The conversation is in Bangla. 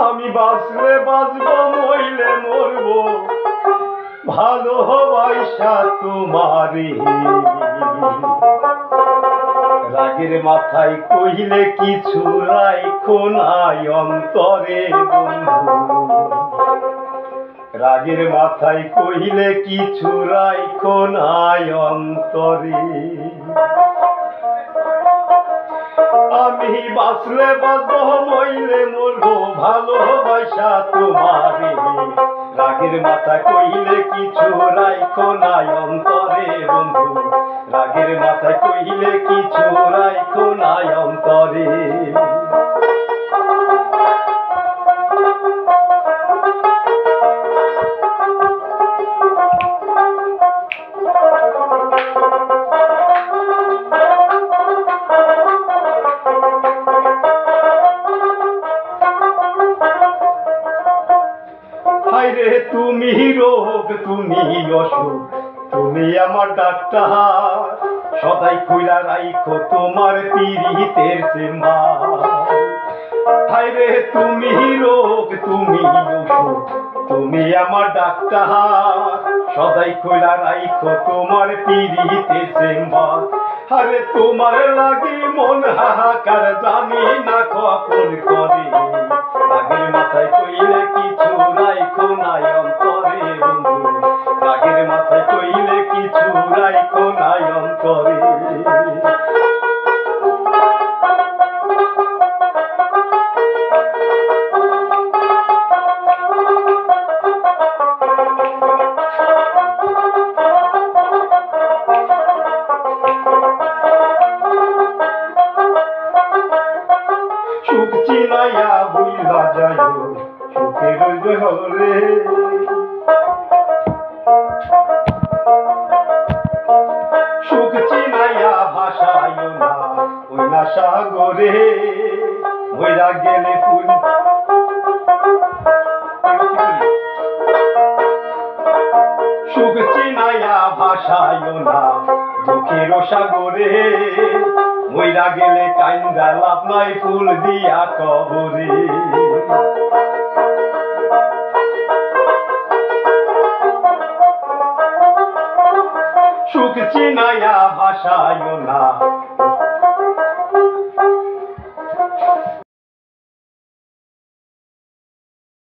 আমি বাঁচলে বাঁচব, মইলে মরব, ভালোবাসা তোমারে। রাগের মাথায় কইলে কিছু রাইখো নাই অন্তরে বন্ধু। রাগের মাথায় কইলে কিছু রাইখো নাই অন্তরে। আমি বাঁচলে বাঁচব, মইলে মরব, ভালোবাসা তোমারে। রাগের মাথা কইলে কিছু রাইখো নাই অন্তরে বন্ধু। রাগের মাথা কইলে কিছু রাইখো নাই অন্তরে। হায়রে তুমি রোগ, তুমি অসুখ, তুমি আমার ডাক্তার। সদাই খুইলা রাইখো তোমার পীড়িতের চেম্বার। হায়রে তুমি রোগ, তুমি অসুখ, তুমি আমার ডাক্তার। সদাই খুইলা রাইখো তোমার পীড়িতের চেম্বার। আরে তোমার লাগি মন হাহাকার, জানি না কখন করে। রাগের মাথায় কইলে কিছু রাইখো নাই অন্তরে বন্ধু। রাগের মাথায় কইলে কিছু রাইখো নাই অন্তরে। সুখ চিনাইয়া বুইলা যাইও সুখের জহরে। সুখ চিনাইয়া ভাসাইও না ওই না সাগরে। মইরা গেলে ফুল সুখ চিনাইয়া ভাসাইও না দুঃখের সাগরে। মইরা গেলে কাইন্দা লাভ নাই ফুল দিয়া কবরে। সুখ চিনাইয়া ভাসাইও না